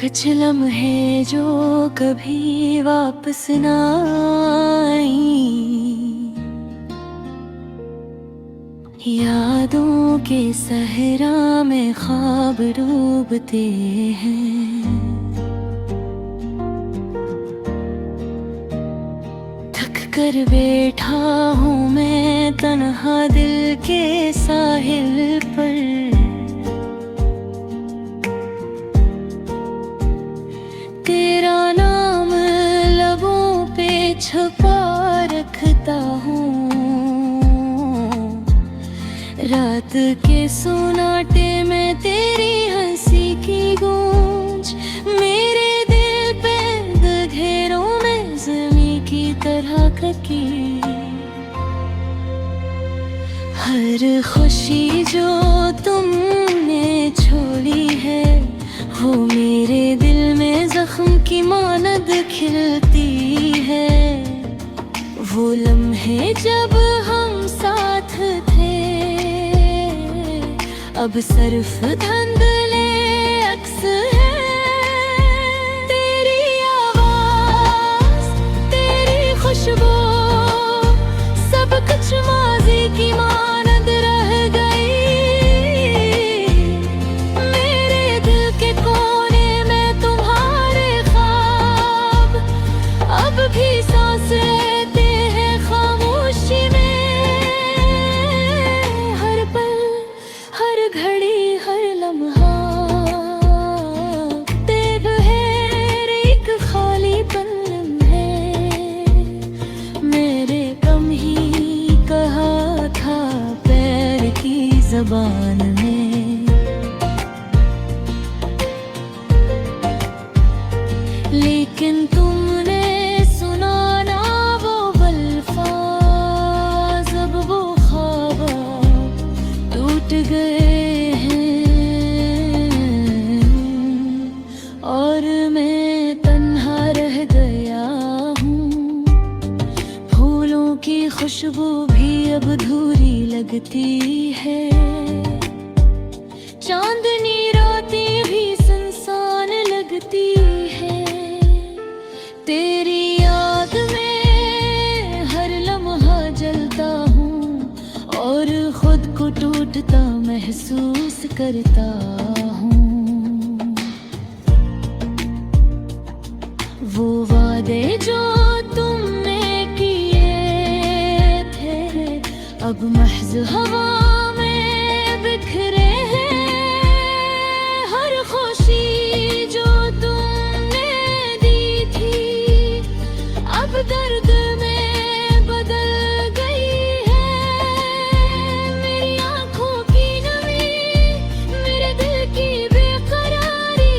कुछ लम्हे जो कभी वापस ना आई, यादों के सहरा में ख्वाब डूबते हैं। थक कर बैठा हूँ मैं तन्हा दिल के साहिल पर, तेरा नाम लबों पे छुपा रखता हूँ। रात के सुनाटे में तेरी हंसी की गूंज मेरे दिल पे घेरों में ज़मीं की तरह खकी। हर खुशी जो तुमने छोड़ी है वो मेरे दिल में जख्म की मानद खिलती है। वो लम्हे जब हम साथ थे अब सिर्फ धुंधले अक्स है। तेरी आवाज़, तेरी खुशबू, सब कुछ माज़ी की मानद रह गई। मेरे दिल के कोने में तुम्हारे ख्वाब अब भी सांस लेते हैं खामोशी में। हर पल, हर घड़ी, हर लम्हा तेब है एक खाली पल है। मेरे गम ही कहा था पैर की ज़बान में, लेकिन तुमने सुना ना वो अल्फाज़। अब वो ख्वाब टूट गए हैं और मैं तन्हा रह गया हूँ। फूलों की खुशबू भी अब अधूरी लगती है। चांदनी रातें भी सुनसान लगती है। तेरी याद में हर लम्हा जलता हूँ और खुद को टूटता महसूस करता हूँ। वो वादे जो तुमने किए थे अब महज हवा में बिखरे हैं। हर खुशी जो तुमने दी थी अब दर्द में बदल गई है। मेरी आँखों की नमी, मेरे दिल की बेकरारी,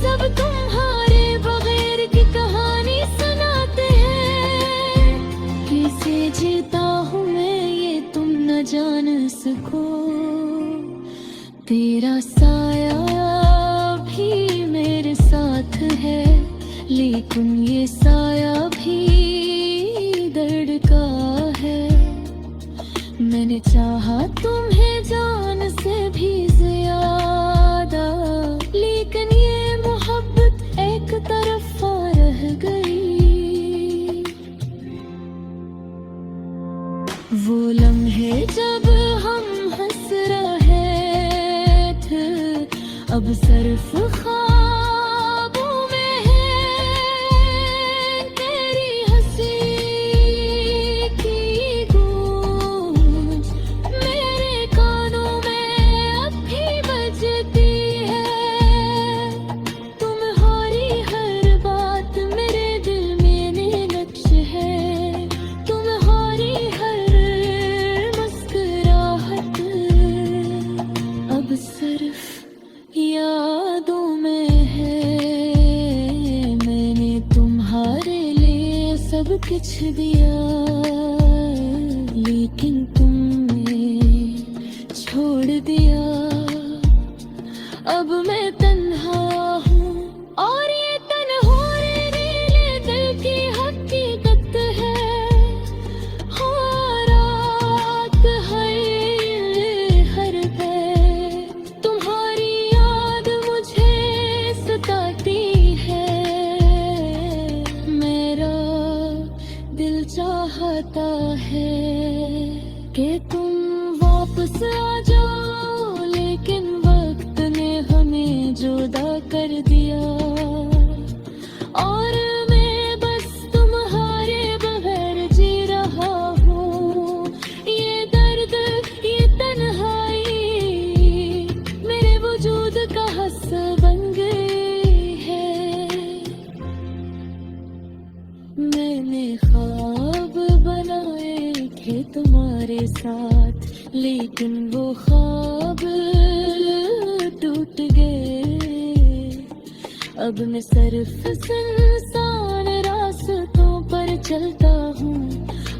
सब तुम्हारे बगैर की कहानी सुनाते हैं। कैसे जीता हूँ मैं ये तुम न जान सको। तेरा साया भी मेरे साथ है, लेकिन ये साया भी दर्द का है। मैंने चाहा तुम्हें जान से भी ज्यादा, लेकिन ये मोहब्बत एक तरफा रह गई। वो लम्हे जब हम हंस रहे थे अब सिर्फ ख्वाबों में है। तेरी हंसी की गूंज मेरे कानों में अब भी बजती है। तुम्हारी हर बात मेरे दिल में नक्श है। तुम्हारी हर मुस्कुराहट अब सिर्फ यादों में है। मैंने तुम्हारे लिए सब कुछ दिया, लेकिन तुमने छोड़ दिया। अब मैं तन्हा हूँ और ये तन्हाई नीले दिल की हकीकत है। हाँ, रात है हर पल तुम्हारी याद मुझे सताती चाहता है कि तुम वापस आ जाओ, लेकिन वक्त ने हमें जुदा कर दिया। और मैं बस तुम्हारे बगैर जी रहा हूँ। ये दर्द, ये तन्हाई मेरे वजूद का हिस्सा बन गई है। मैंने ख्वाब बनाए थे तुम्हारे साथ, लेकिन वो ख्वाब टूट गए। अब मैं सिर्फ सुनसान रास्तों पर चलता हूँ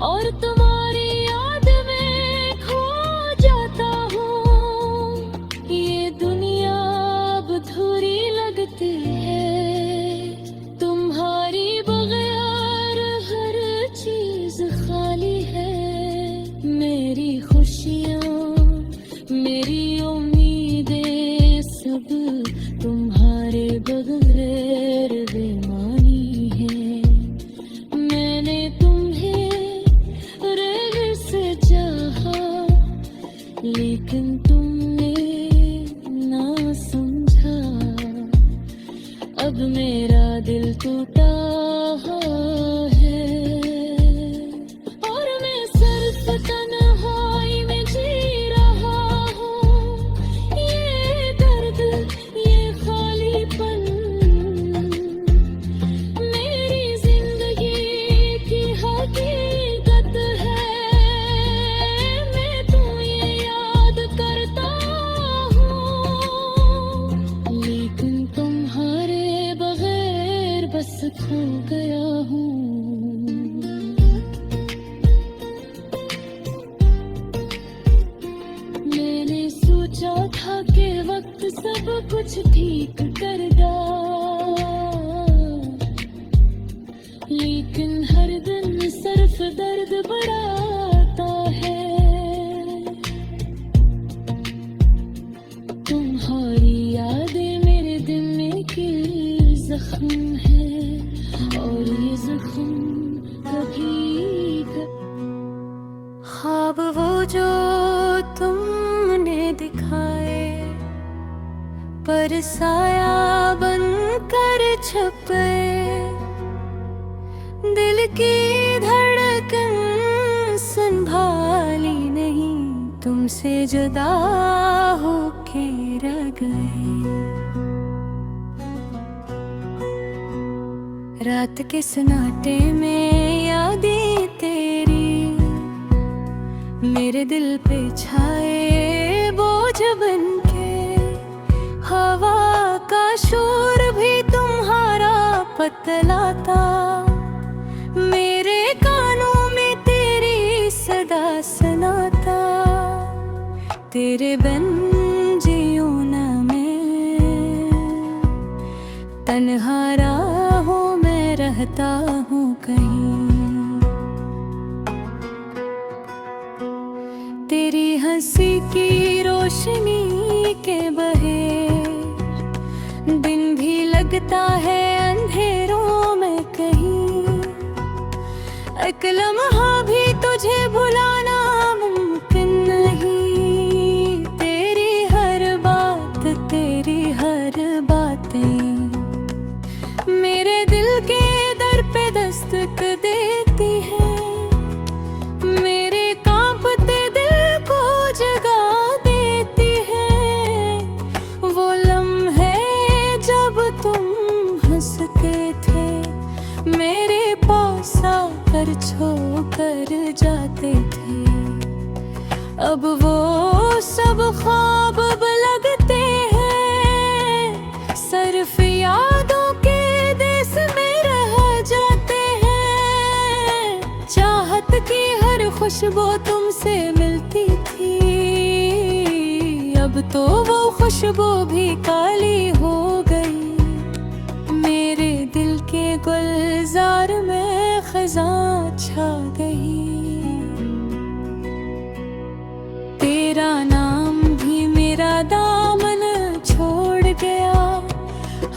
और तुम्हारी याद में खो जाता हूँ। ये दुनिया अब अधूरी लगती है, तुम्हारी बगैर हर चीज खाली है। मेरी खुशियाँ, मेरी उम्मीदें सब तुम्हारे बगैर बेमानी है। मैंने तुम्हें रहर से चाहा, लेकिन तुमने ना समझा। अब मेरा दिल टूटा है और मैं सिर्फ तन्हाई में जी रहा हूँ। ये दर्द, ये खालीपन मेरी जिंदगी की हकीकत है। मैं तो ये याद करता हूँ, लेकिन तुम्हारे बगैर बस खो गया हूँ। मैंने सोचा था कि वक्त सब कुछ ठीक करेगा, लेकिन हर दिन सिर्फ दर्द बढ़ाता है। तुम्हारी यादें मेरे दिल में की जख्म है, और ये जख्म ख्वाब वो जो तुमने दिखाए, पर साया बनकर छपे। दिल की धड़कन संभाली नहीं, तुमसे जुदा होके रह गए। रात के सन्नाटे में यादें तेरी मेरे दिल पे छाए बोझ बनके। हवा का शोर भी तुम्हारा पतलाता, मेरे कानों में तेरी सदा सुनाता। तेरे बिन जियूं ना मैं, तन्हा राहों में रहता हूँ कहीं। तेरी हंसी की रोशनी के बहे दिन भी लगता है अंधेरों में कहीं। एक लम्हा भी तुझे भुलाना मुमकिन नहीं। तेरी हर बात, तेरी हर बातें मेरे दिल के दर पे दस्तक देती है। मेरे कांपते दिल को जगा देती है। वो लम्हे जब तुम हंसते थे, मेरे पास आकर छो कर जाते थे। अब वो सब ख्वाब अब लगते हैं, सिर्फ यादों के देश में रह जाते हैं। चाहत की हर खुशबू तुमसे मिलती थी, अब तो वो खुशबू भी काली हो गई। मेरे दिल के गुलजार में खज़ां छा गई। तेरा नाम भी मेरा दामन छोड़ गया।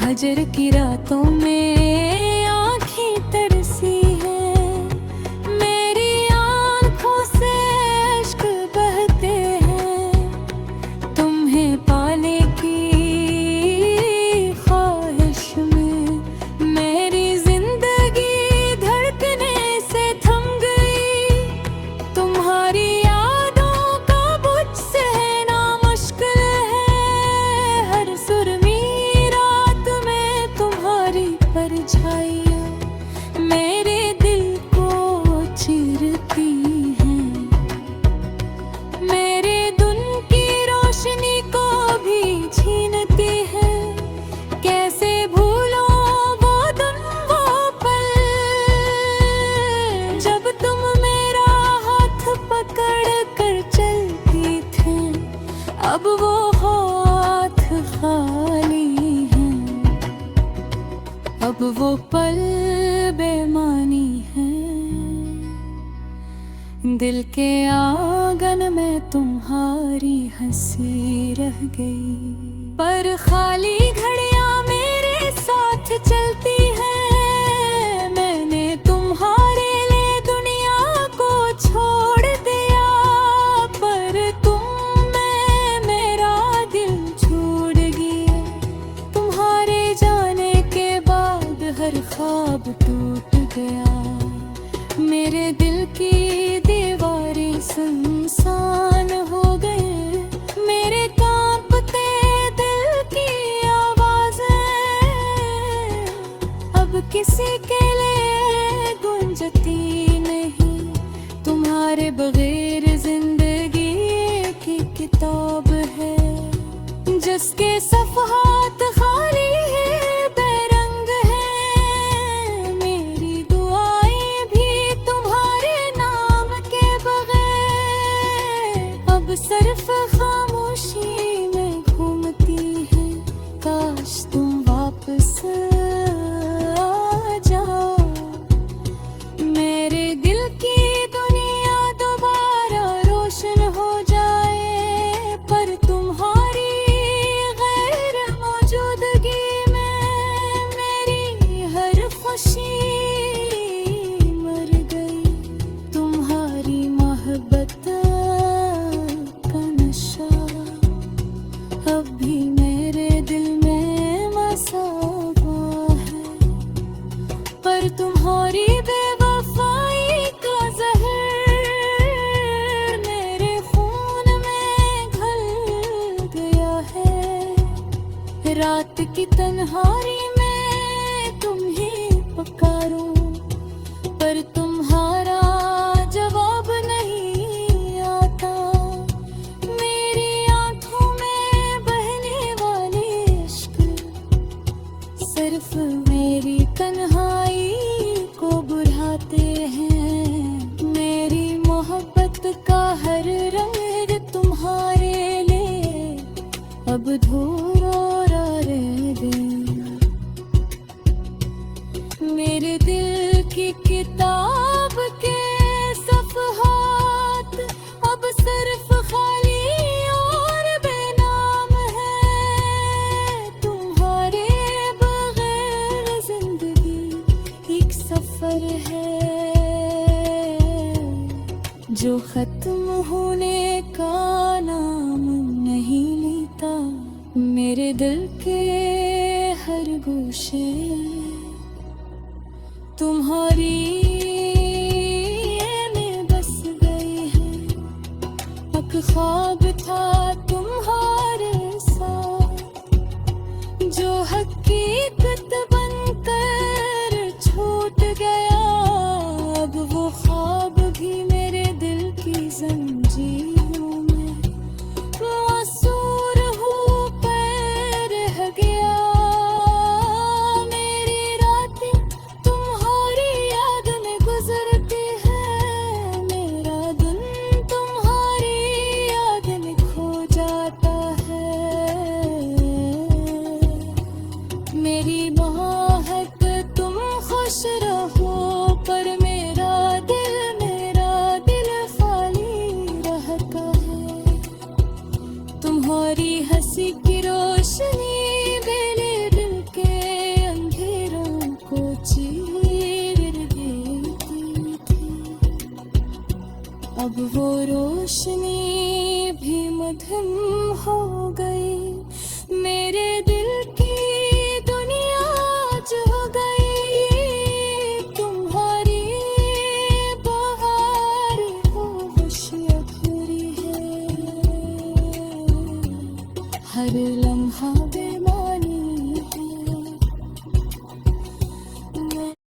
हजर की रातों में आँखें तरसी हैं। मैं वो पल बेमानी है, दिल के आंगन में तुम्हारी हंसी रह गई। पर खाली घड़ियां मेरे साथ चलती हैं, मैंने तुम्हारे लिए दुनिया को छोड़ दिया। पर तुम में मेरा दिल छूट गया, तुम्हारे जाने के बाद हर ख्वाब टूट गया। मेरे दिल की दीवारें सुनसान हो गए, मेरे कांपते दिल की आवाजें अब किसी के लिए गूंजती नहीं। तुम्हारे बगैर जिंदगी एक ही किताब है, जिसके सफ़हात खाली है, बेरंग है। मेरी दुआएं भी तुम्हारे नाम के बगैर अब सिर्फ खामोशी में घूमती है। काश तुम वापस आ जाओ, मेरे दिल की दुनिया दोबारा रोशन हो जाए। पर तुम्हारी गैर मौजूदगी में मेरी हर खुशी मर गई। तुम्हारी मोहब्बत का नशा अब भी मेरे दिल में मसा हुआ है। पर तुम्हारी बेवफाई का जहर मेरे खून में घुल गया है। रात की तन्हाई में तुम ही पुकारूं, पर तुम्हारा जवाब नहीं आता। मेरी आंखों में बहने वाले इश्क सिर्फ मेरी तन्हाई को बुझाते हैं। मेरी मोहब्बत का हर रंग तुम्हारे लिए अब अधूरा रह गया। मेरे दिल की किताब के सफ़हात अब सिर्फ खाली और बेनाम है। तुम्हारे बगैर जिंदगी एक सफर है, जो खत्म होने का नाम नहीं लेता। मेरे दिल के हर गोशे तुम्हारी में बस गए हैं। एक ख्वाब था तुम्हारे साथ, जो हकीकत बनकर छूट गया। अब वो ख्वाब भी मेरे दिल की जंजीरों में मासूर हो कर रह गया। मेरी रातें तुम्हारी याद में गुजरती है, मेरा दिन तुम्हारी याद में खो जाता है। मेरी महक तुम खुश रहो, पर मेरा दिल खाली रहता है। तुम्हारी हंसी की रोशनी मेरे दिल के अंधेरों को चीर देती थी। अब वो रोशनी भी मध्यम हो गई, मेरे दिल